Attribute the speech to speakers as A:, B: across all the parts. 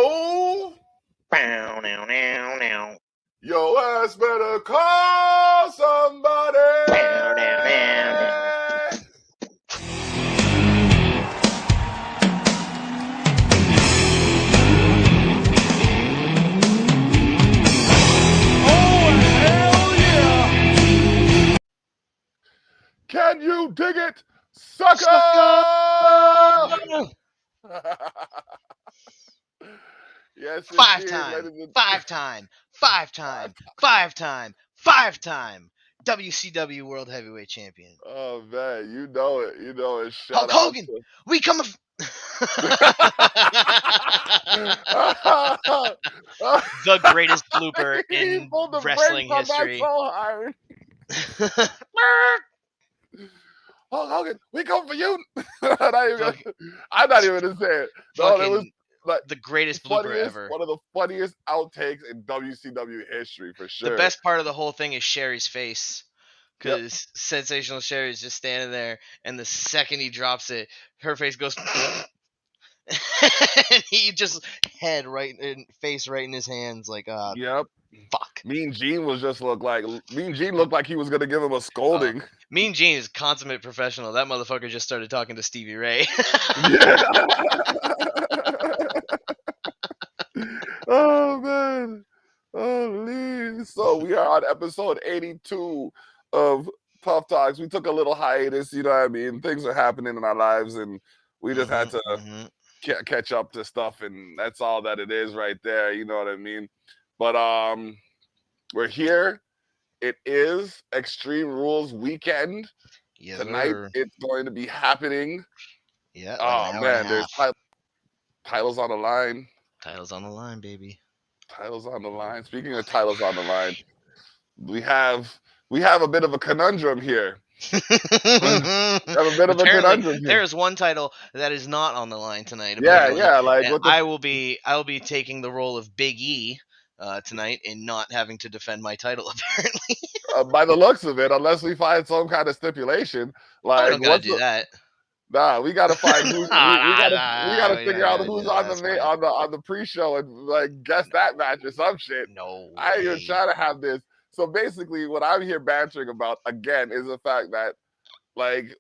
A: Yo,
B: Bow, now, now, now.
A: yo ass better call somebody.
B: Bow, now, now, now.
A: Oh, hell yeah. Can you dig it, sucker? Yes, indeed,
B: Five-time WCW World Heavyweight Champion.
A: Oh, man, you know it. You know it. Shout
B: Hulk
A: out
B: Hogan,
A: to...
B: we come. The greatest blooper
A: He
B: in
A: pulled the brakes
B: wrestling
A: on that
B: history.
A: so hard. Hulk Hogan, we come for you. I'm not even gonna say it. No, that was like
B: the greatest blooper
A: funniest,
B: ever.
A: one of the funniest outtakes in WCW history for sure.
B: The best part of the whole thing is Sherry's face.
A: Yep.
B: Because Sensational Sherry is just standing there, and the second he drops it, her face goes, and he just face right in his hands, like,
A: Yep.
B: fuck.
A: Mean Gene looked like he was gonna give him a scolding.
B: Mean Gene is consummate professional. That motherfucker just started talking to Stevie Ray.
A: Yeah. Oh man. Holy. So we are on episode 82 of Tough Talks. We took a little hiatus, you know what I mean? Things are happening in our lives and we just had to catch up to stuff, and that's all that it is right there, you know what I mean? But we're here. It is Extreme Rules weekend.
B: Yes,
A: Tonight
B: sir.
A: it's going to be happening.
B: Yeah.
A: Oh
B: like
A: man, there's titles on the line.
B: Titles on the line, baby.
A: Titles on the line. Speaking of titles on the line, we have a bit of a conundrum here.
B: There is one title that is not on the line tonight. Apparently.
A: Yeah. Like
B: and I will be taking the role of Big E tonight and not having to defend my title. Apparently,
A: by the looks of it, unless we find some kind of stipulation, like
B: I don't gotta do that.
A: Nah, we gotta find who. we gotta figure out who's on the pre-show and like guess that match or some shit.
B: No,
A: I ain't even trying to have this. So basically, what I'm here bantering about again is the fact that like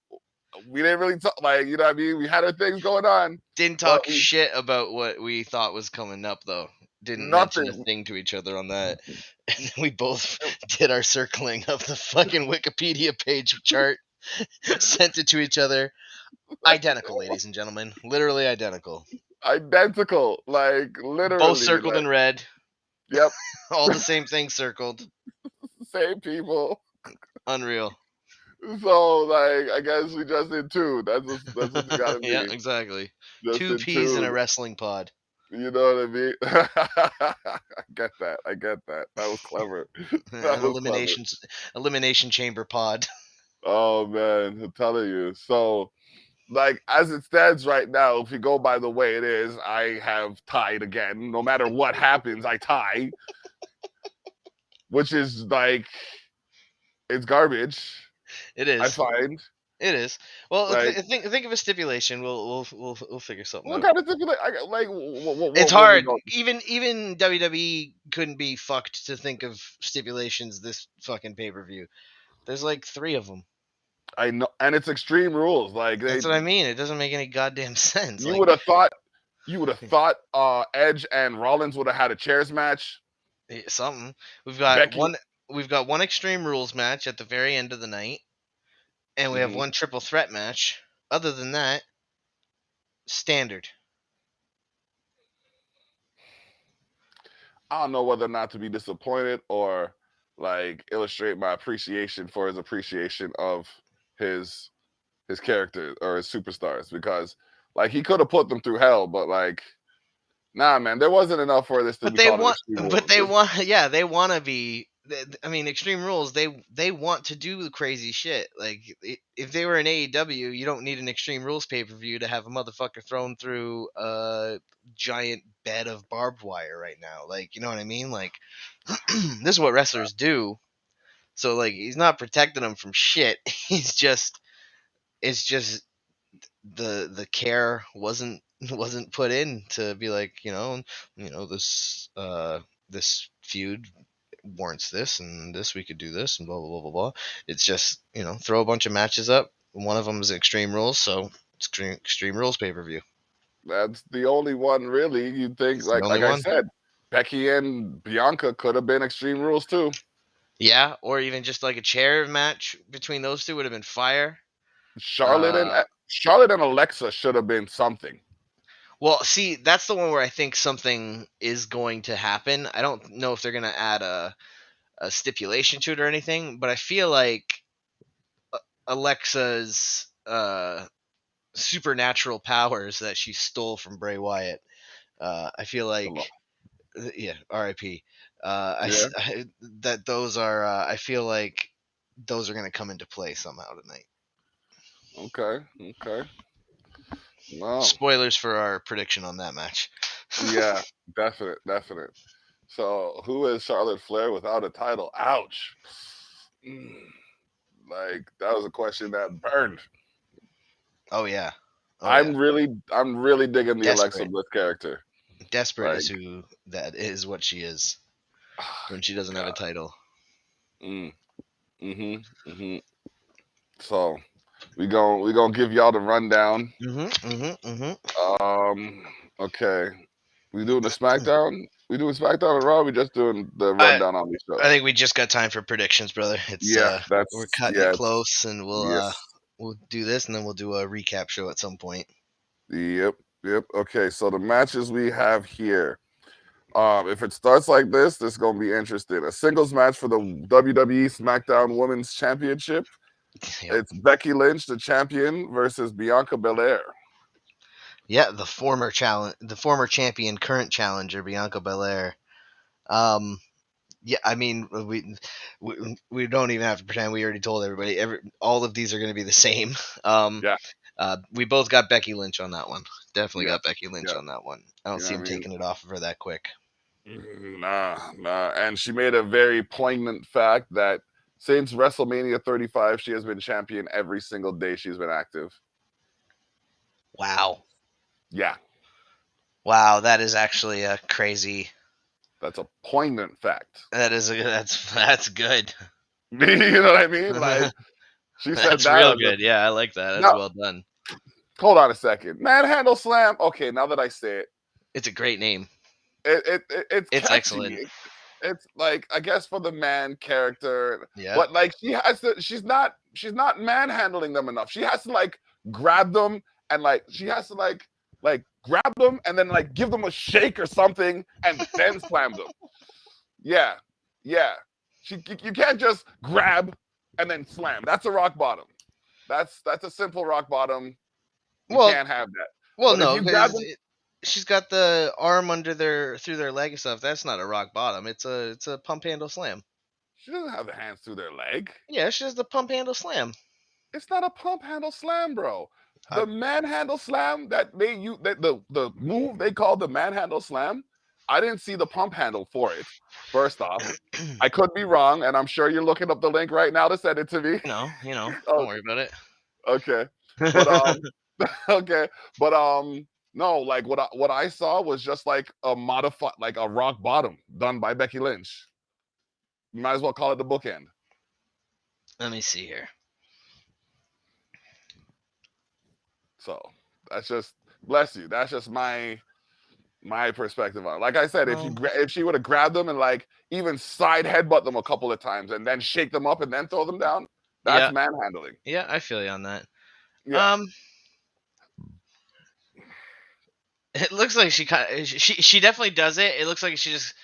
A: we didn't really talk. Like, you know what I mean? We had our things going on.
B: Didn't talk shit about what we thought was coming up though. Didn't mention a thing to each other on that. And we both did our circling of the fucking Wikipedia page chart, sent it to each other. Identical, ladies and gentlemen. Literally identical.
A: Identical. Like, literally.
B: Both circled in red.
A: Yep.
B: All the same things circled.
A: Same people.
B: Unreal.
A: So, like, I guess we just did two. That's what you gotta be.
B: Yeah, exactly.
A: Just
B: 2 peas in a wrestling pod.
A: You know what I mean? I get that. That was clever.
B: An elimination chamber pod.
A: Oh man, I'm telling you. So, like, as it stands right now, if you go by the way it is, I have tied again. No matter what happens, I tie. Which is like, it's garbage.
B: It is.
A: I find.
B: It is. Well, like, think of a stipulation. We'll figure something out.
A: What kind of stipulation?
B: It's hard. Even WWE couldn't be fucked to think of stipulations this fucking pay-per-view. There's like 3 of them.
A: I know, and it's Extreme Rules. Like,
B: that's what I mean. It doesn't make any goddamn sense.
A: You would have thought Edge and Rollins would have had a chairs match.
B: Something. We've got one Extreme Rules match at the very end of the night. And we have one triple threat match. Other than that, standard.
A: I don't know whether or not to be disappointed or like illustrate my appreciation for his appreciation of his character or his superstars, because like he could have put them through hell, but like, nah, man, there wasn't enough for this to be called Extreme Rules.
B: But they want to be. I mean, Extreme Rules, they want to do the crazy shit. Like, if they were in AEW, you don't need an Extreme Rules pay-per-view to have a motherfucker thrown through a giant bed of barbed wire right now. Like, you know what I mean? Like, this is what wrestlers do. So, like, he's not protecting them from shit. It's just the care wasn't wasn't put in to be like, this feud warrants this, and this we could do this, and blah blah blah blah blah. It's just, throw a bunch of matches up. One of them is Extreme Rules, so Extreme Rules pay-per-view.
A: That's the only one really. You think,
B: It's the only
A: like I
B: one.
A: said, Becky and Bianca could have been Extreme Rules too.
B: Yeah, or even just like a chair match between those two would have been fire.
A: Charlotte and
B: Uh,
A: Charlotte and Alexa should have been something.
B: well, see, that's the one where I think something is going to happen. I don't know if they're going to add a stipulation to it or anything, but I feel like Alexa's supernatural powers that she stole from Bray Wyatt. I feel like, yeah, R.I.P.
A: Yeah.
B: That those are. I feel like those are going to come into play somehow tonight.
A: Okay. Okay. No.
B: Spoilers for our prediction on that match.
A: Yeah. Definite. Definite. So, who is Charlotte Flair without a title? Ouch. Mm, like that was a question that burned.
B: Oh yeah, oh yeah.
A: I'm really digging the Alexa
B: Desperate,
A: Bliss character.
B: desperate
A: Like,
B: is who that is. What she is when she doesn't have a
A: God.
B: title.
A: Mm, mm-hmm. Mm-hmm. So we gonna give y'all the rundown. Um. Okay. We doing the SmackDown? We doing SmackDown and Raw? We just doing the
B: I
A: rundown on these
B: I
A: shows?
B: think we just got time for predictions, brother. It's
A: Yeah,
B: we're
A: that's
B: cutting it
A: yeah,
B: close, and
A: yes,
B: we'll do this, and then we'll do a recap show at some point.
A: yep, yep. Okay, so the matches we have here. If it starts like this is gonna be interesting. A singles match for the WWE SmackDown Women's Championship.
B: Yep.
A: It's Becky Lynch, the champion, versus Bianca Belair.
B: Yeah, the former champion, current challenger, Bianca Belair. Um, yeah, I mean, we don't even have to pretend. We already told everybody. All of these are going to be the same. Um,
A: Yeah,
B: we both got Becky Lynch on that one. Definitely
A: yeah,
B: got Becky Lynch
A: yeah.
B: on that one. I don't
A: You know
B: see
A: what I
B: him
A: mean?
B: taking it off of her that quick.
A: Nah, nah. And she made a very poignant fact that since WrestleMania 35, she has been champion every single day she's been active.
B: Wow,
A: Yeah,
B: wow, that is actually a crazy.
A: that's a poignant fact.
B: That's good.
A: You know what I mean? Like she said
B: That's
A: that.
B: real good. Yeah, I like that. That's
A: Now,
B: well done.
A: hold on a second. Manhandle slam. Okay, now that I say it,
B: It's a great name.
A: it's
B: It's
A: catchy.
B: excellent.
A: It's like I guess for the man character,
B: Yeah.
A: but like she has to. She's not manhandling them enough. She has to like grab them and like she has to like grab them and then like give them a shake or something and then slam them. Yeah, yeah. You can't just grab and then slam. That's a rock bottom. That's a simple rock bottom. You
B: Well,
A: can't have that.
B: well,
A: But if
B: no,
A: you grab
B: because
A: them,
B: she's got the arm under through their leg and stuff. That's not a rock bottom. It's a pump handle slam.
A: she doesn't have the hands through their leg.
B: Yeah, she does the pump handle slam.
A: It's not a pump handle slam, bro.
B: I,
A: The manhandle slam that they use, the move they call the manhandle slam. I didn't see the pump handle for it. First off, I could be wrong, and I'm sure you're looking up the link right now to send it to me.
B: don't
A: Oh,
B: worry about
A: okay, but
B: it.
A: okay, but no, like what I saw was just like a modified, like a rock bottom done by Becky Lynch. You might as well call it the bookend.
B: Let me see here.
A: So that's just bless you. That's just my perspective on it. Like I said,
B: Well,
A: if she would have grabbed them and like even side headbutt them a couple of times and then shake them up and then throw them down, that's
B: yeah,
A: manhandling.
B: yeah, I feel you on that.
A: Yeah.
B: Um, it looks like she definitely does it. It looks like she just.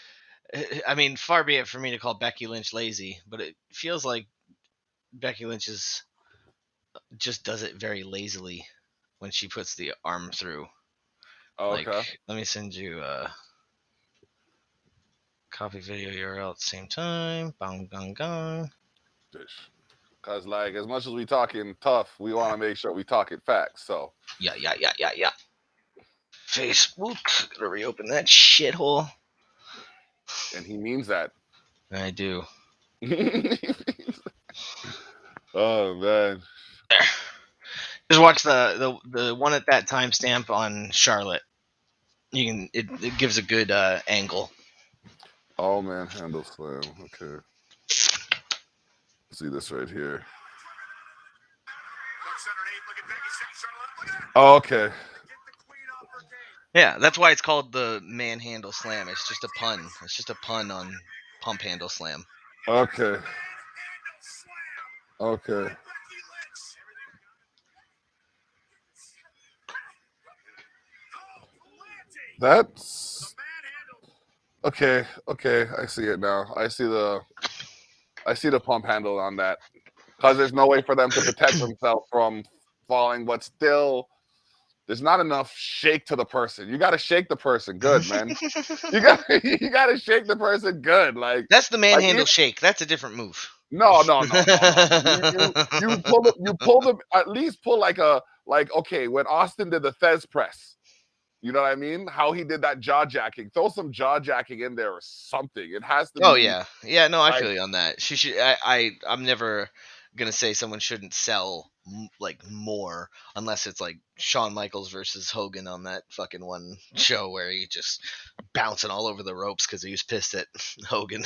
B: I mean, far be it for me to call Becky Lynch lazy, but it feels like Becky Lynch just does it very lazily when she puts the arm through.
A: Okay.
B: Like, let me send you a copy video URL at the same time. Bang, gang, gang.
A: Cause like as much as we talking tough, we want to make sure we talking facts. So
B: Yeah, yeah, yeah, yeah, yeah. Facebook. Gotta reopen that shithole.
A: and he means that.
B: I do.
A: Oh man.
B: There. Just watch the one at that timestamp on Charlotte. You can it gives a good angle.
A: Oh man, handle slam. Okay, see this right here. Oh, okay.
B: Yeah, that's why it's called the manhandle slam. It's just a pun. It's just a pun on pump handle slam.
A: Okay. Okay. That's okay. Okay, I see it now. I see the pump handle on that because there's no way for them to protect themselves from falling, but still, there's not enough shake to the person. You got to shake the person good, man. You got to shake the person good,
B: That's the
A: like
B: manhandle shake. That's a different move.
A: no, no, no, no, no. You pull them at least pull like okay when Austin did the Fez press. You know what I mean? How he did that jaw jacking. Throw some jaw jacking in there or something. It has to
B: Oh
A: be
B: yeah, yeah. No, I
A: like
B: feel you on that. She should. I'm never gonna say someone shouldn't sell like more unless it's like Shawn Michaels versus Hogan on that fucking one show where he just bouncing all over the ropes because he was pissed at Hogan.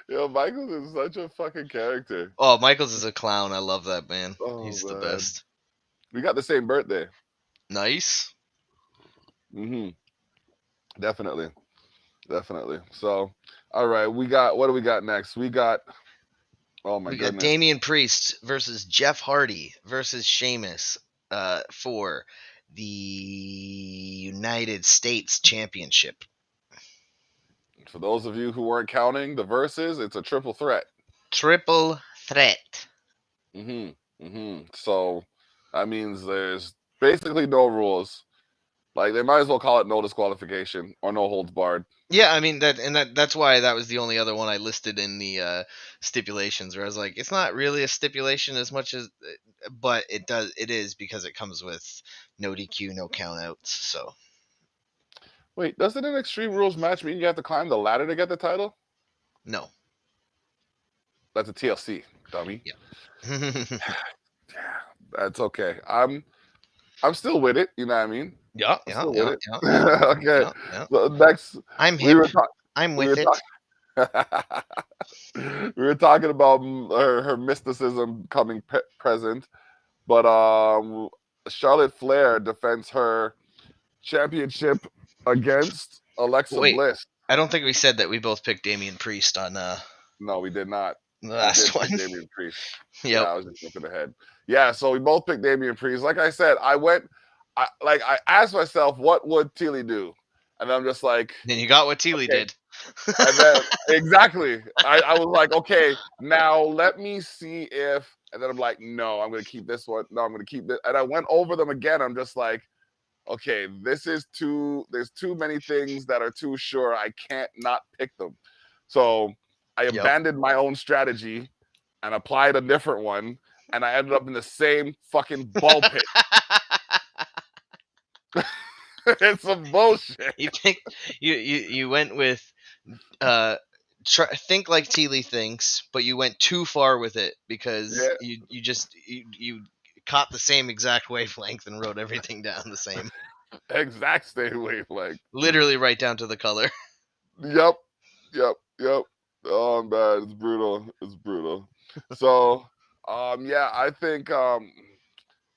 A: Yo, Michaels is such a fucking character.
B: Oh, Michaels is a clown. I love that man.
A: Oh
B: He's the
A: man.
B: best.
A: We got the same birthday.
B: Nice.
A: Hmm. Definitely. Definitely. So all right, we got what do we got next? We got oh my
B: We got
A: goodness.
B: Damian Priest versus Jeff Hardy versus Sheamus for the United States Championship.
A: For those of you who weren't counting the verses, it's a triple threat.
B: Triple threat.
A: Hmm. Hmm. So that means there's basically no rules. Like they might as well call it no disqualification or no holds barred.
B: Yeah, I mean that's why that was the only other one I listed in the stipulations where I was like, it's not really a stipulation as much as, but it is because it comes with no DQ, no countouts. So
A: Wait, doesn't an Extreme Rules match mean you have to climb the ladder to get the title?
B: no,
A: That's a TLC, dummy.
B: yeah,
A: Yeah, that's okay. I'm still with it. You know what I mean?
B: yeah,
A: I'm
B: yeah,
A: still with
B: yeah,
A: it.
B: yeah, yeah,
A: Okay.
B: yeah, yeah.
A: So next,
B: I'm
A: we
B: hip.
A: were talking.
B: I'm
A: We
B: with
A: were
B: it.
A: talking. We were talking about her mysticism coming present, but Charlotte Flair defends her championship against Alexa
B: Wait,
A: Bliss.
B: I don't think we said that we both picked Damian Priest on
A: No, we did not.
B: the
A: We
B: last
A: did
B: one.
A: pick Damian Priest. Yeah,
B: Yep.
A: I was just looking ahead. Yeah, so we both picked Damian Priest. Like I said, I asked myself, what would Teely do? And I'm just like,
B: Then you got what Teely
A: okay.
B: did.
A: And then exactly, I was like, okay, now let me see if. And then I'm like, no, I'm gonna keep this one. No, I'm gonna keep this. And I went over them again. I'm just like, okay, this is too. There's too many things that are too sure. I can't not pick them. So I
B: Yep.
A: abandoned my own strategy and applied a different one, and I ended up in the same fucking ball pit. It's some bullshit.
B: you picked you went with uh think like Teely thinks, but you went too far with it because
A: Yeah,
B: you caught the same exact wavelength and wrote everything down the same,
A: exact same wavelength.
B: literally right down to the color.
A: Yep, yep. Oh man, it's brutal. It's brutal. So, yeah, I think,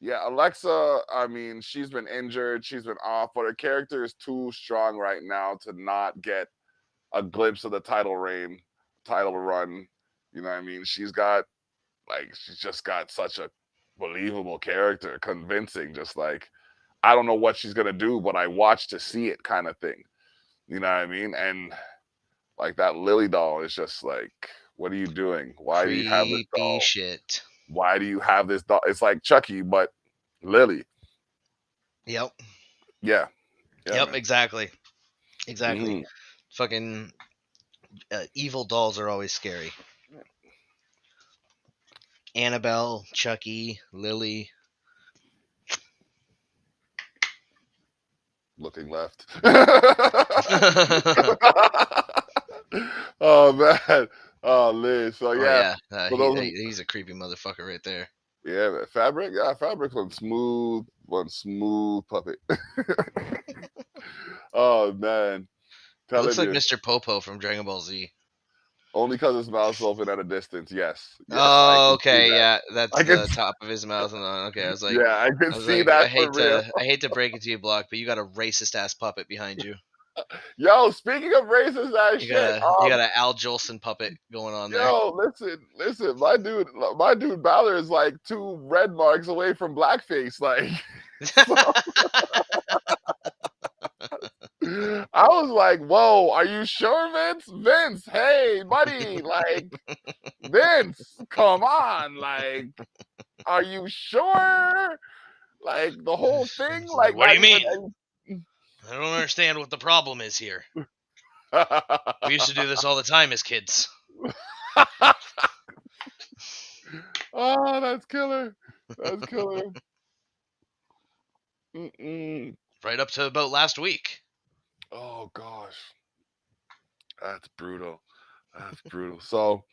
A: yeah, Alexa. I mean, she's been injured, she's been off, but her character is too strong right now to not get a glimpse of the title reign, title run. You know what I mean? She's just got such a believable character, convincing. Just like I don't know what she's gonna do, but I watch to see it, kind of thing. You know what I mean? And like that Lily doll is just like, what are you doing? Why do you have this
B: Creepy
A: doll?
B: shit.
A: Why do you have this doll? It's like Chucky, but Lily.
B: Yep.
A: Yeah, yeah,
B: Yep.
A: man.
B: Exactly. Exactly.
A: Hmm.
B: Fucking evil dolls are always scary. Annabelle, Chucky, Lily.
A: Looking left. Oh man, Oh, Liz. So
B: Oh
A: yeah,
B: yeah,
A: for those,
B: he's a creepy motherfucker right there.
A: yeah, man, Fabric, yeah, Fabric's one smooth puppet. Oh man,
B: He looks
A: telling
B: like
A: you,
B: Mr. Popo from Dragon Ball Z.
A: only because his mouth's open at a distance. Yes, yes, I
B: Oh,
A: can see
B: okay,
A: that.
B: yeah, that's
A: I can,
B: the top of his mouth. And okay,
A: yeah, I can
B: I was
A: see
B: like,
A: that for real.
B: I hate to break it to you, Block, but you got a racist ass puppet behind you.
A: Yo, speaking of racist ass shit,
B: You got a Al Jolson puppet going on there.
A: yo, listen, my dude Balor is like 2 red marks away from blackface. Like, so I was like, whoa, are you sure, Vince? Vince, hey, buddy, like, Vince, come on, like, are you sure? Like the whole thing,
B: It's like,
A: like
B: what do
A: not
B: you
A: even
B: mean?
A: any.
B: I don't understand what the problem is here. We used to do this all the time as kids.
A: Oh, that's killer. That's killer. Mm-mm.
B: Right up to about last week.
A: Oh gosh, that's brutal. That's brutal. So,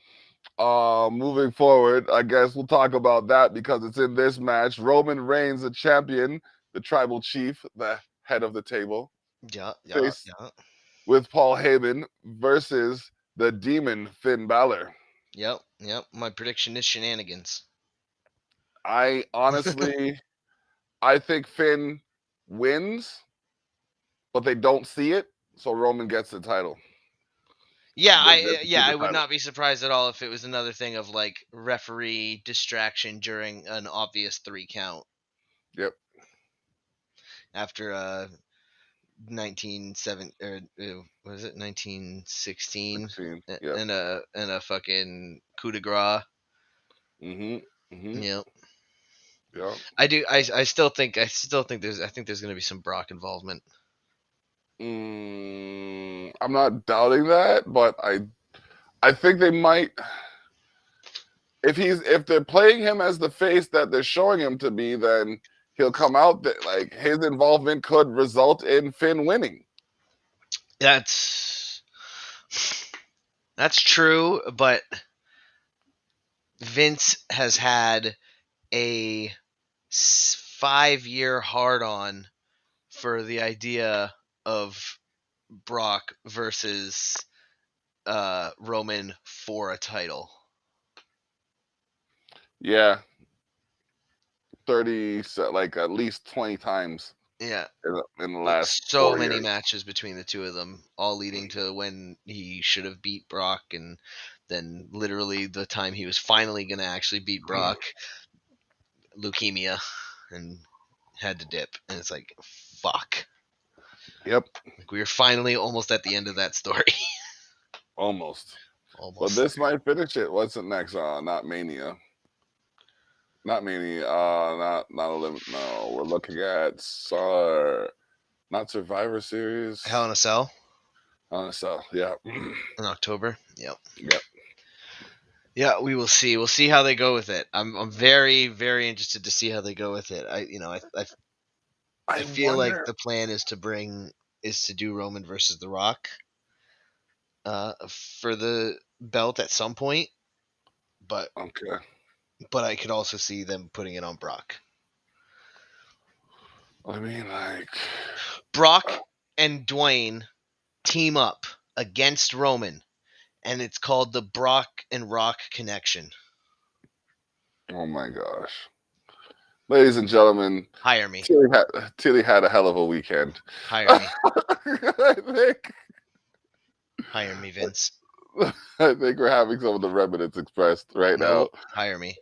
A: moving forward, I guess we'll talk about that because it's in this match. Roman Reigns, the champion, the tribal chief, the head of the table,
B: Yeah, yeah,
A: faced
B: yeah.
A: with Paul Heyman versus the demon Finn Balor.
B: Yep, yep. My prediction is shenanigans.
A: I honestly, I think Finn wins, but they don't see it, so Roman gets the title. Gets to keep
B: I
A: the
B: would
A: title.
B: not be surprised at all if it was another thing of like referee distraction during an obvious 3 count
A: Yep,
B: after 1970 or what is it 1916
A: 16. Yep.
B: and a fucking coup de grace.
A: Mm-hmm. Mm-hmm.
B: Yep.
A: Yep.
B: I still think there's going to be some Brock involvement.
A: I'm not doubting that, but I think they might. If they're playing him as the face that they're showing him to be, then he'll come out that like his involvement could result in Finn winning.
B: That's true, but Vince has had a 5 year hard on for the idea of Brock versus Roman for a title.
A: Yeah, 30, like at least 20 times
B: Yeah,
A: in the last
B: so
A: four
B: many
A: years.
B: matches between the two of them, all leading to when he should have beat Brock, and then literally the time he was finally going to actually beat Brock, leukemia, and had to dip. And it's like, fuck.
A: Yep,
B: Like we were finally almost at the end of that story.
A: almost. But
B: Almost
A: this
B: there.
A: might finish it. What's it next? Not Mania. Not Mania. No, we're looking at not Survivor
B: Hell in
A: Series.
B: a Cell
A: So yeah,
B: in October. Yep.
A: yep.
B: Yeah, we will see. We'll see how they go with it. I'm very very interested to see how they go with it. I
A: I
B: feel like
A: wonder.
B: the plan is to do Roman versus The Rock for the belt at some point, but
A: Okay.
B: I could also see them putting it on Brock.
A: I mean, like,
B: Brock and Dwayne team up against Roman, and it's called the Brock and Rock Connection.
A: oh my gosh, ladies and gentlemen,
B: Hire me.
A: Tilly had a hell of a weekend.
B: Hire
A: I
B: me.
A: think
B: Hire me, Vince.
A: I think we're having some of the remnants expressed right now.
B: Nope. Hire me.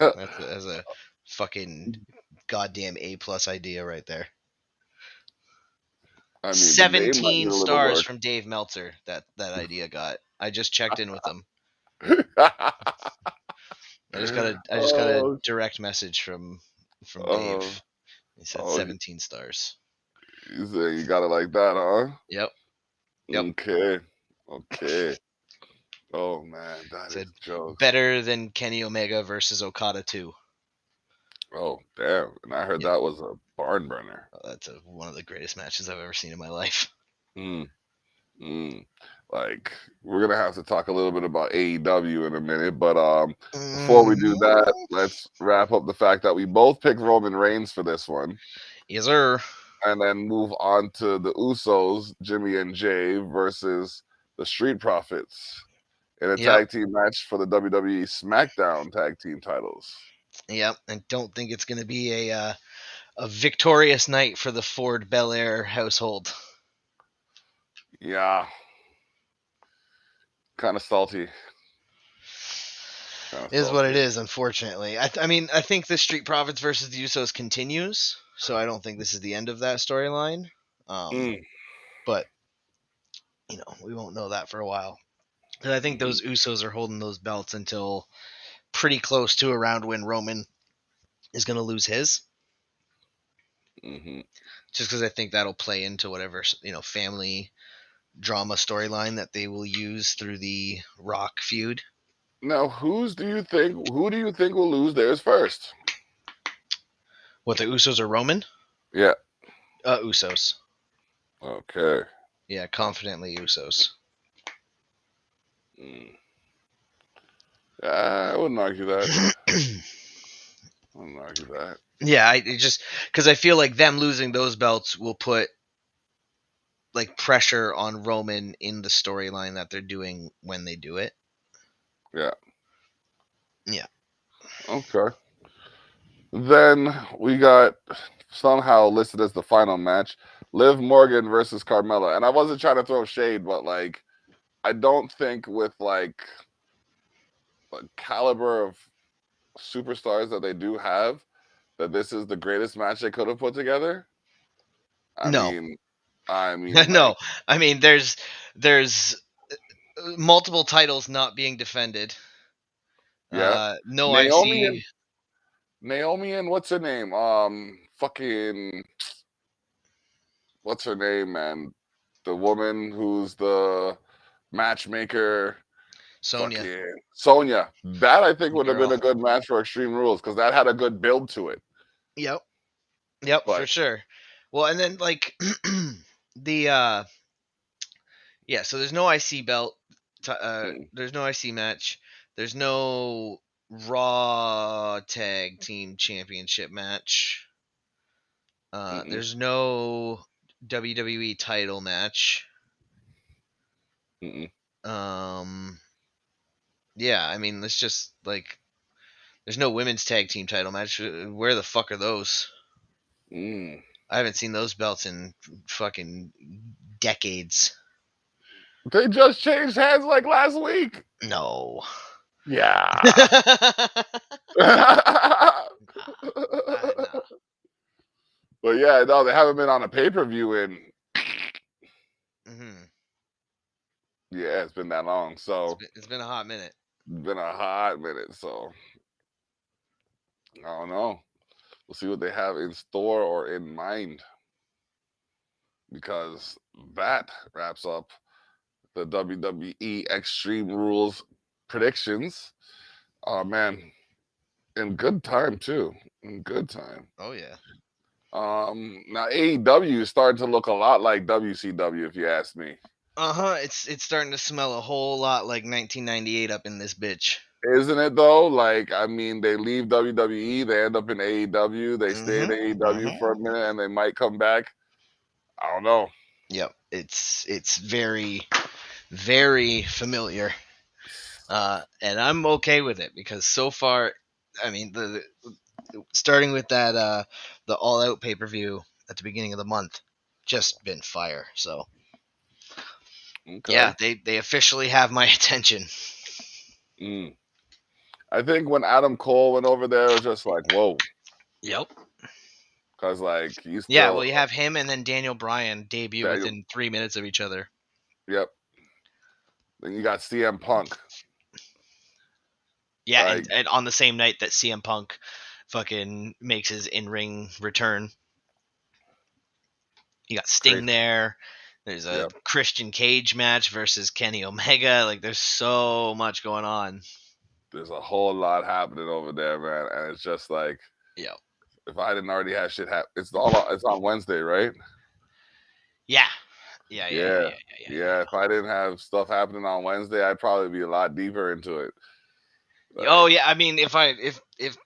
B: That's a fucking goddamn A+ idea right there.
A: I mean, the name might need
B: 17
A: a little
B: stars
A: work.
B: from Dave Meltzer that idea got. I just checked in with him. I just got a
A: Oh,
B: direct message from Dave.
A: oh,
B: He said
A: oh,
B: 17 stars.
A: you say you got it like that, huh?
B: Yep. Yep.
A: Okay, okay. Oh man, that is
B: Said
A: jokes.
B: better than Kenny Omega versus Okada 2.
A: Oh damn! And I heard
B: Yep.
A: that was a barn burner.
B: One of the greatest matches I've ever seen in my life.
A: Mm. Mm. Like we're gonna have to talk a little bit about AEW in a minute, but before we do that,
B: Mhm.
A: let's wrap up the fact that we both picked Roman Reigns for this one,
B: Yes, sir.
A: and then move on to the Usos, Jimmy and Jay versus the Street Profits in a
B: Yep.
A: tag team match for the WWE SmackDown tag team titles.
B: Yep. I don't think it's going to be a victorious night for the Ford Belair household.
A: Yeah, kind of salty, kind of
B: Is what it
A: salty.
B: is, unfortunately. I mean, I think the Street Profits versus the Usos continues, so I don't think this is the end of that storyline. Um,
A: Mm,
B: but we won't know that for a while. And I think
A: hmm
B: those Usos are holding those belts until pretty close to around when Roman is going to lose his.
A: hmm
B: Just because I think that'll play into whatever family drama storyline that they will use through the Rock feud.
A: Now, who do you think will lose theirs first?
B: What, the Usos or Roman?
A: Yeah.
B: Usos.
A: Okay.
B: Yeah, confidently Usos.
A: Mm. I wouldn't argue that. I wouldn't argue that.
B: Yeah, I just because I feel like them losing those belts will put like pressure on Roman in the storyline that they're doing when they do it.
A: Yeah.
B: Yeah.
A: Okay. Then we got somehow listed as the final match, Liv Morgan versus Carmella. And I wasn't trying to throw shade, but like I don't think with like the caliber of superstars that they do have that this is the greatest match they could have put together. I
B: No.
A: mean, I mean
B: No.
A: like
B: I mean, there's multiple titles not being defended.
A: yeah.
B: No
A: Naomi
B: IC.
A: and Naomi and what's her name? Fucking what's her name, man? The woman who's the matchmaker,
B: Sonya,
A: fucking Sonya. That I think
B: the
A: would have been
B: girl.
A: a good match for Extreme Rules because that had a good build to it.
B: Yep. Yep, for
A: But
B: sure. Well, and then like the yeah, so there's no IC belt.
A: mm,
B: There's no IC match. There's no Raw Tag Team Championship match.
A: mm,
B: There's no WWE title match.
A: mm,
B: Um, yeah, I mean, let's just like there's no women's tag team title match. Where the fuck are those?
A: mm.
B: I haven't seen those belts in fucking decades.
A: They just changed hands like last week.
B: No.
A: Yeah.
B: Nah,
A: But
B: nah.
A: yeah, no, they haven't been on a pay-per-view in
B: Hmm.
A: yeah, it's been that long. So
B: It's been a hot minute.
A: been a hot minute. So I don't know. We'll see what they have in store or in mind because that wraps up the WWE Extreme Rules predictions. Oh man, in good time too. In good time.
B: Oh yeah.
A: Now AEW is starting to look a lot like WCW, if you ask me.
B: Uh-huh. It's starting to smell a whole lot like 1998 up in this bitch.
A: Isn't it though? Like, I mean, they leave WWE, they end up in AEW, they stay in
B: Mhm.
A: AEW
B: Mhm.
A: for a minute, and they might come back. I don't know.
B: Yep. It's very very familiar. And I'm okay with it because so far, I mean, starting with that the All Out pay-per-view at the beginning of the month, just been fire. So
A: Okay.
B: yeah, they officially have my attention.
A: Mm. I think when Adam Cole went over there, it was just like, whoa,
B: Yep.
A: because like he's
B: Yeah. Well,
A: still
B: you have him and then Daniel Bryan debut
A: Daniel.
B: within 3 minutes of each other.
A: Yep. Then you got CM Punk.
B: Yeah, and,
A: Like
B: and on the same night that CM Punk fucking makes his in-ring return, you got Sting
A: crazy.
B: there. There's a
A: Yep.
B: Christian Cage match versus Kenny Omega. Like, there's so much going on.
A: There's a whole lot happening over there, man, and it's just like
B: Yeah.
A: if I didn't already have shit happen, it's on Wednesday, right?
B: Yeah. Yeah, yeah, yeah,
A: Yeah,
B: yeah, yeah, yeah,
A: yeah. If I didn't have stuff happening on Wednesday, I'd probably be a lot deeper into it.
B: yeah. Oh
A: Like
B: yeah, I mean, if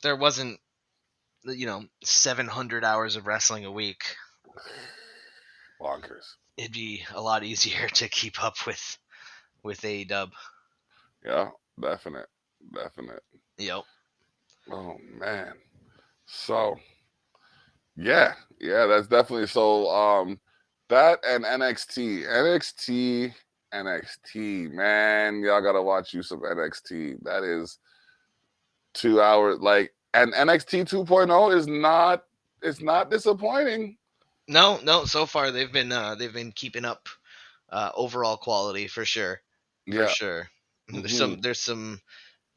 B: there wasn't 700 hours of wrestling a week,
A: bonkers.
B: it'd be a lot easier to keep up with AEW.
A: Yeah, definite, definite.
B: Yep.
A: Oh man. So yeah, yeah, that's definitely so. That and NXT, man, y'all gotta watch you some NXT. That is 2 hours. Like, and NXT 2.0 is not. It's not disappointing.
B: No, no. So far, they've been keeping up overall quality for sure, for
A: Yeah.
B: sure.
A: Hmm.
B: There's some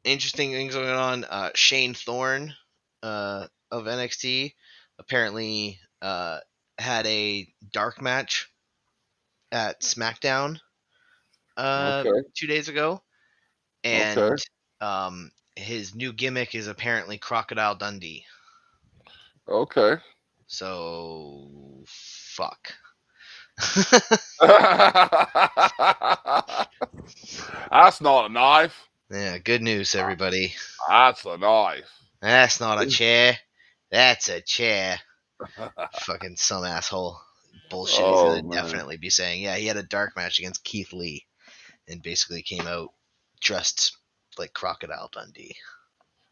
B: interesting things going on. Shane Thorne of NXT apparently had a dark match at SmackDown
A: Okay.
B: 2 days ago,
A: Okay.
B: and his new gimmick is apparently Crocodile Dundee.
A: Okay.
B: So fuck.
A: That's not a knife.
B: Yeah, good news, everybody.
A: That's a knife.
B: That's not a chair. That's a chair. Fucking some asshole bullshit is
A: Oh
B: gonna
A: man.
B: definitely be saying. Yeah, he had a dark match against Keith Lee and basically came out dressed like Crocodile Dundee.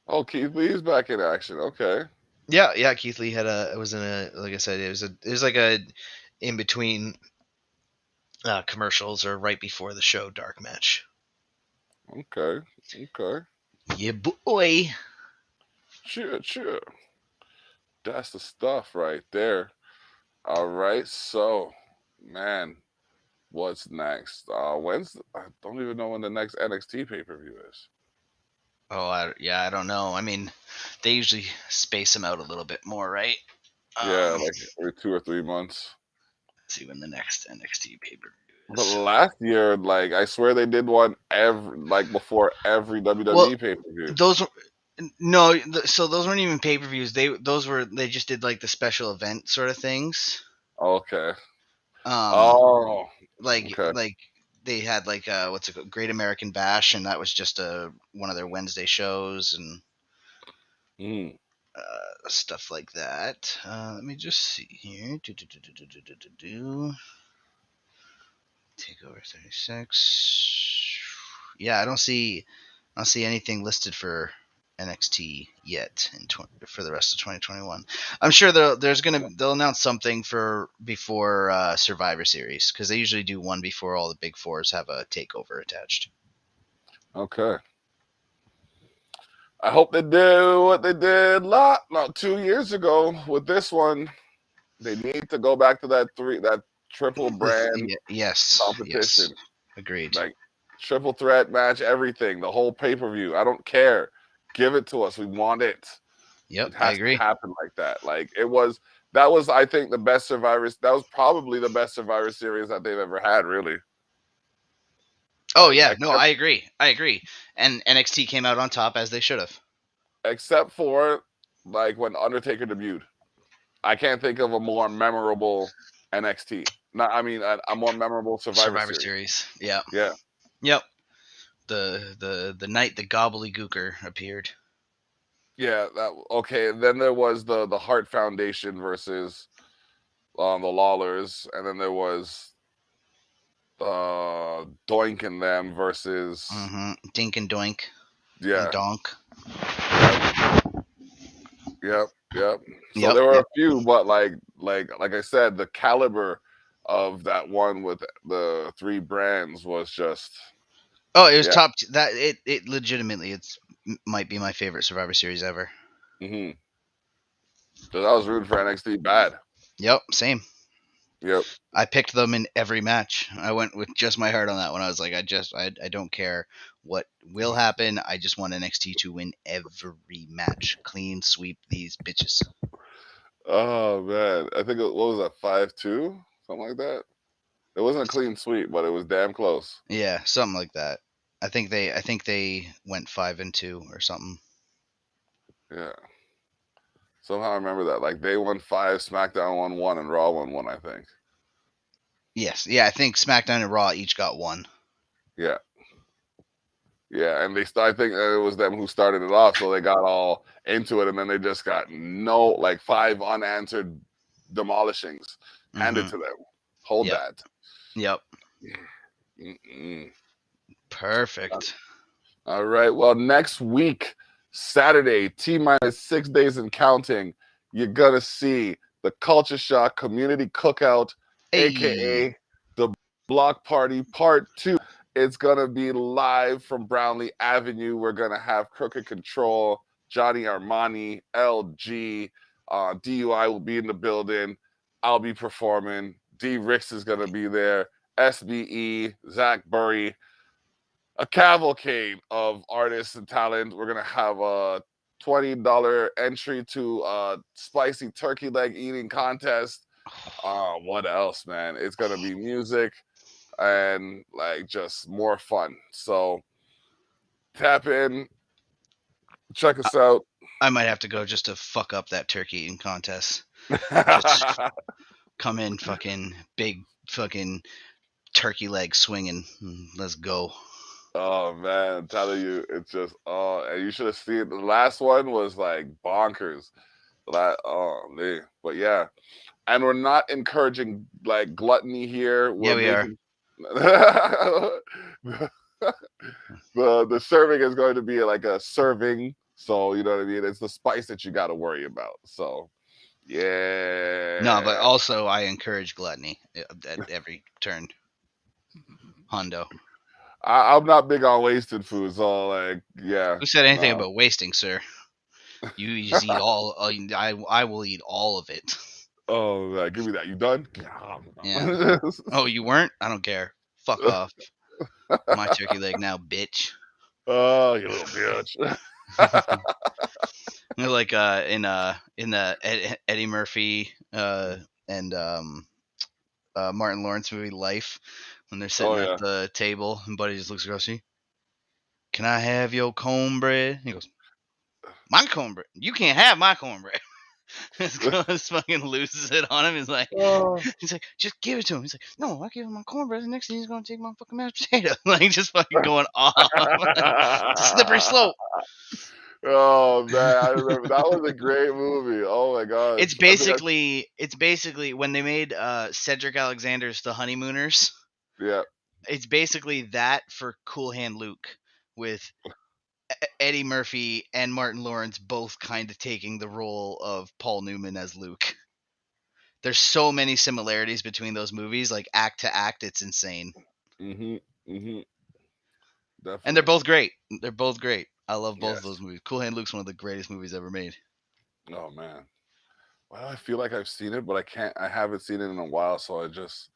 A: Oh, Keith Lee's back in action. Okay.
B: Yeah, yeah. Keith Lee had a. It was in a. Like I said, it was like a in between commercials or right before the show dark match.
A: Okay. Okay.
B: Yeah, boy.
A: Sure. Sure. That's the stuff right there. All right. So, man, what's next? When's I don't even know when the next NXT pay per view is.
B: Oh, yeah. I don't know. I mean, they usually space them out a little bit more, right?
A: Yeah,
B: Let's
A: like every 2 or 3 months.
B: see when the next NXT pay per view
A: But
B: is.
A: last year, like I swear they did one every like before every
B: Well,
A: WWE pay per view.
B: those no, so those weren't even pay per views. They just did like the special event sort of things.
A: Okay.
B: Um,
A: Oh.
B: like
A: Okay.
B: like they had like what's it called, Great American Bash, and that was just a one of their Wednesday shows and
A: Mm.
B: stuff like that. Let me just see here. Takeover 36. Yeah, I don't see anything listed for NXT yet for the rest of 2021. I'm sure they'll announce something for before Survivor Series because they usually do one before all the big fours have a takeover attached.
A: Okay. I hope they do what they did lot not 2 years ago with this one. They need to go back to that triple brand
B: Yes, yes,
A: competition.
B: agreed.
A: Like triple threat match, everything, the whole pay-per-view. I don't care. Give it to us. We want it.
B: Yep,
A: It
B: I
A: has to
B: agree.
A: happen like that. Like it was that was I think the best Survivor that was probably the best Survivor series that they've ever had, really.
B: Oh
A: Like
B: yeah, no, I agree. I agree. And NXT came out on top as they should have.
A: except for like when Undertaker debuted. I can't think of a more memorable NXT. Not, I mean, a more memorable Survivor
B: Survivor
A: Series.
B: Series. Yeah.
A: Yeah,
B: Yep. The night the gobbledygooker appeared.
A: yeah. That okay. Then there was the Hart Foundation versus the Lawlers, and then there was Doink and them versus
B: Mm-hmm. Dink and Doink and
A: yeah,
B: Donk.
A: yep, yep, yep. So
B: Yep.
A: there were
B: Yep.
A: a few, but like I said, the caliber of that one with the three brands was just
B: Oh, it was
A: yeah.
B: top. That it legitimately might be my favorite Survivor Series ever.
A: Mm-hmm. Because I was rooting for NXT bad.
B: Yep. Same.
A: Yep.
B: I picked them in every match. I went with just my heart on that one. I was like, I don't care what will happen. I just want NXT to win every match. Clean sweep these bitches.
A: Oh man, I think what was that 5-2, something like that. It wasn't a clean sweep, but it was damn close.
B: Yeah, something like that. I think they went 5-2 or something.
A: Yeah. Somehow I remember that. Like they won five, SmackDown won one, and Raw won one. I think.
C: Yes, yeah, I think SmackDown and Raw each got one.
A: Yeah. Yeah, and I think it was them who started it off, so they got all into it, and then they just got no, like 5 unanswered demolishings handed
C: Mm-hmm.
A: to them. Hold
C: Yep.
A: that.
C: Yep.
A: Mm-mm.
C: Perfect.
A: All right. Well, next week, Saturday, T minus 6 days and counting, you're gonna see the Culture Shock Community Cookout,
C: Hey.
A: aka the Block Party Part 2. It's gonna be live from Brownlee Avenue. We're gonna have Crooked Control, Johnny Armani, LG, DUI will be in the building. I'll be performing. D Ricks is gonna be there. SBE, Zach Burry, a cavalcade of artists and talent. We're gonna have a $20 entry to a spicy turkey leg eating contest. What else, man? It's gonna be music and like just more fun. So tap in, check
C: I,
A: us out.
C: I might have to go just to fuck up that turkey eating contest. Just come in fucking big fucking turkey leg swinging. Let's go.
A: Oh man, I'm telling you, it's just and you should have seen the last one was like bonkers. Oh man, but yeah, and we're not encouraging like gluttony here.
C: Yeah,
A: We're
C: we are.
A: making the serving is going to be like a serving, so you know what I mean. It's the spice that you got to worry about. So
C: No, but
A: yeah,
C: also I encourage gluttony at every turn. Hondo.
A: I'm not big on wasted food, so like yeah,
C: Who said anything
A: no.
C: about wasting, sir? You just eat all. I will eat all of it.
A: Oh, give me that. You done?
C: Yeah. Oh, you weren't? I don't care. Fuck off. My turkey leg now, bitch.
A: Oh, you little bitch.
C: Like in the Eddie Murphy and Martin Lawrence movie Life, when they're
A: Oh
C: sitting at
A: yeah.
C: the table and Buddy just looks across me. Can I have your cornbread? He goes, my cornbread. You can't have my cornbread. This girl just fucking loses it on him.
A: Oh.
C: He's like, just give it to him. He's like, no, I give him my cornbread. The next thing he's gonna take my fucking mashed potato. Like just fucking going off. It's a slippery slope.
A: Oh man, I remember that was a great movie. Oh my gosh.
C: It's basically when they made Cedric Alexander's The Honeymooners.
A: Yeah.
C: It's basically that for Cool Hand Luke, with Eddie Murphy and Martin Lawrence both kind of taking the role of Paul Newman as Luke. There's so many similarities between those movies, like act to act, it's insane.
A: Mhm. Mhm.
C: And they're
A: Definitely.
C: both great. They're both great. I love both of those
A: Yes.
C: movies. Cool Hand Luke's one of the greatest movies ever made.
A: Oh man. Well, I feel like I've seen it, but I can't. I haven't seen it in a while, so I just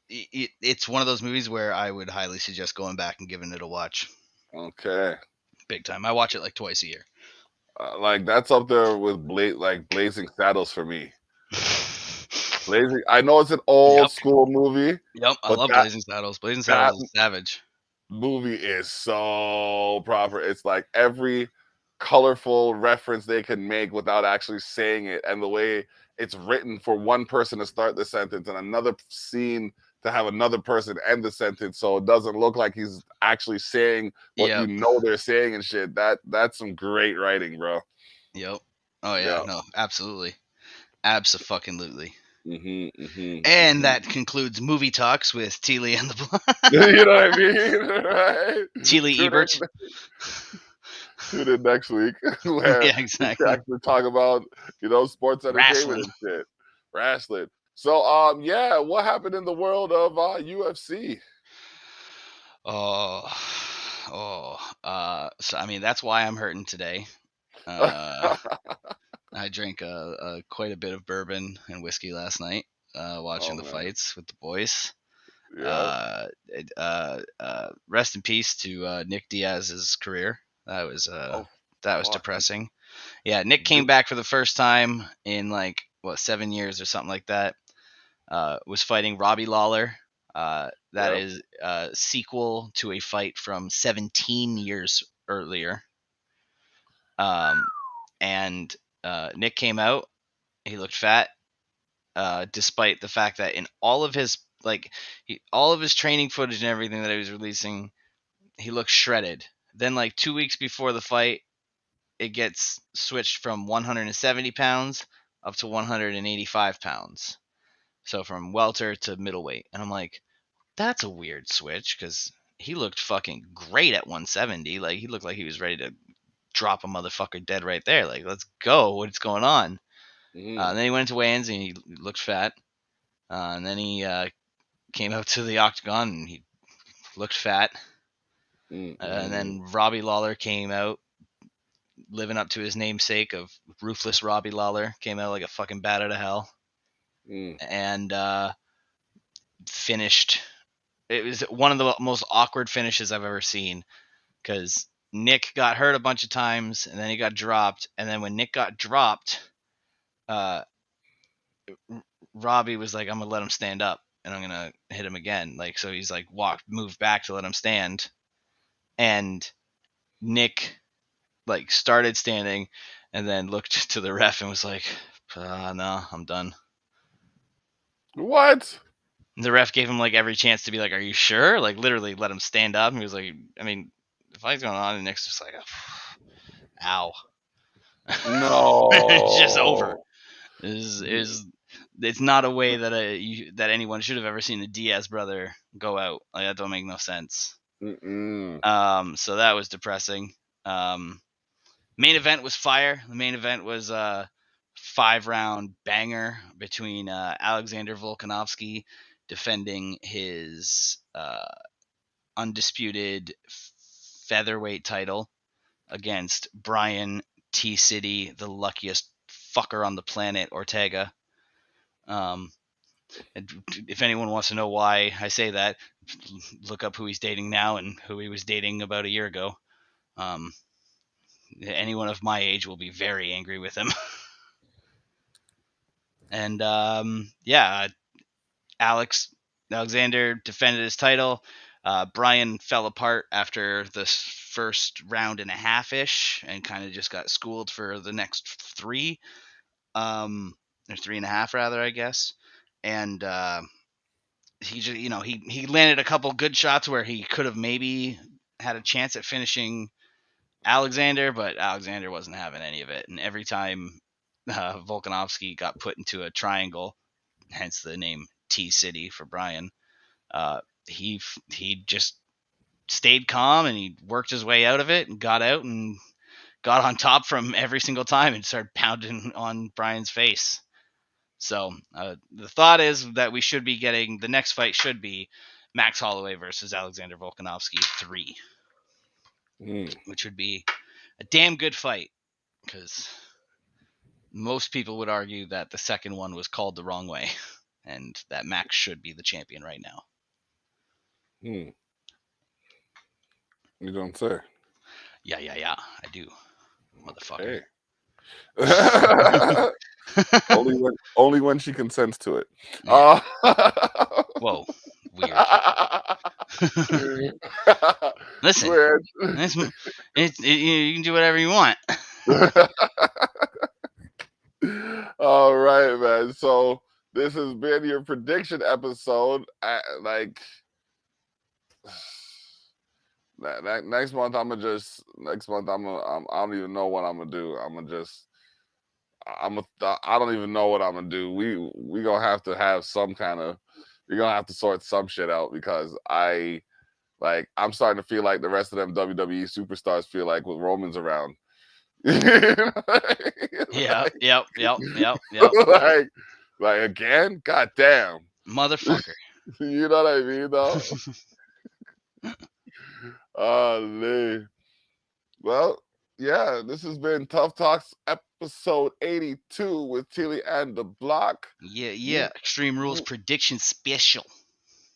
C: It's one of those movies where I would highly suggest going back and giving it a watch.
A: okay.
C: Big time. I watch it like twice a year.
A: Like that's up there with Blazing Saddles for me. Blazing. I know it's an old
C: Yep.
A: school movie,
C: Yep. I
A: but
C: love Blazing Saddles. Blazing
A: that
C: Saddles is savage.
A: movie is so proper. It's like every colorful reference they can make without actually saying it, and the way it's written for one person to start the sentence and another scene to have another person end the sentence, so it doesn't look like he's actually saying what you
C: Yep.
A: know they're saying and shit. That's some great writing, bro.
C: Yep. Oh yeah.
A: Yeah.
C: No. Absolutely. Absolutely.
A: Hmm. Hmm.
C: And
A: Hmm.
C: that concludes movie talks with Teely and the
A: You know what I mean? Right?
C: Teely
A: Tune
C: Ebert.
A: in, tune in next week where
C: Yeah.
A: we can
C: Exactly.
A: actually talk about sports entertainment
C: Wrestling.
A: and shit, wrestling. So yeah, what happened in the world of UFC?
C: Oh. Oh. So I mean, that's why I'm hurting today. Uh. I drank quite a bit of bourbon and whiskey last night, watching
A: Oh
C: the
A: man,
C: fights with the boys.
A: yeah.
C: Rest in peace to Nick Diaz's career.
A: Oh
C: That was
A: fuck.
C: depressing. Yeah, Nick came
A: Did-
C: back for the first time in like 7 years or something like that. Was fighting Robbie Lawler. That
A: Yeah.
C: is a sequel to a fight from 17 years earlier. Um, and Nick came out. He looked fat, despite the fact that in all of his like all of his training footage and everything that he was releasing, he looked shredded. Then like 2 weeks before the fight, it gets switched from 170 pounds up to 185 pounds. So from welter to middleweight. And I'm like, that's a weird switch because he looked fucking great at 170. Like he looked like he was ready to drop a motherfucker dead right there. Like, let's go. What's going on?
A: Mm,
C: Then he went into weigh-ins and he looked fat. And then he came out to the octagon and he looked fat. And then Robbie Lawler came out living up to his namesake of ruthless Robbie Lawler. Came out like a fucking bat out of hell. And finished. It was one of the most awkward finishes I've ever seen because Nick got hurt a bunch of times and then he got dropped. And then when Nick got dropped, Robbie was like, I'm gonna let him stand up and I'm gonna hit him again. Like, so he's like moved back to let him stand. And Nick like started standing and then looked to the ref and was like, no, I'm done.
A: What?
C: And the ref gave him like every chance to be like, are you sure? Like literally let him stand up. And he was like, I mean, the fight's going on and Nick's just like, ow. It's just over.
A: No.
C: It's not a way that that anyone should have ever seen a Diaz brother go out. Like that don't make no sense. So that was depressing. Main event was fire. The main event was a 5-round banger between Alexander Volkanovski defending his undisputed featherweight title against Brian T. City, the luckiest fucker on the planet, Ortega. If anyone wants to know why I say that, look up who he's dating now and who he was dating about a year ago. Anyone of my age will be very angry with him. And yeah, Alexander defended his title. Brian fell apart after the first round and a half ish, and kind of just got schooled for the next three, or 3.5 rather, I guess. And he just, he landed a couple good shots where he could have maybe had a chance at finishing Alexander, but Alexander wasn't having any of it. And every time Volkanovski got put into a triangle, hence the name T City for Brian, he just stayed calm and he worked his way out of it and got out and got on top from every single time and started pounding on Brian's face. So the thought is that we should be getting the next fight should be Max Holloway versus Alexander Volkanovski 3, which would be a damn good fight because most people would argue that the second one was called the wrong way and that Max should be the champion right now.
A: You don't say.
C: Yeah, I do, motherfucker.
A: Hey. only when she consents to it.
C: Yeah. Whoa, weird. Listen, you can do whatever you want.
A: All right, man. So this has been your prediction episode. Next month I don't even know what I'm gonna do. I don't even know what I'm gonna do. We gonna have to have some kind of. We're gonna have to sort some shit out because I'm starting to feel like the rest of them WWE superstars feel like with Roman's around.
C: Yep.
A: Like again, goddamn,
C: motherfucker.
A: You know what I mean, though. Oh, well, yeah, this has been Tough Talks episode 82 with Tilly and the Block.
C: Yeah. Extreme Rules prediction special.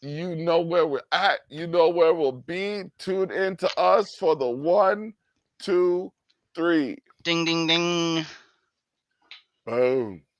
A: You know where we're at. You know where we'll be. Tune in to us for the 1, 2, 3.
C: Ding, ding, ding.
A: Boom.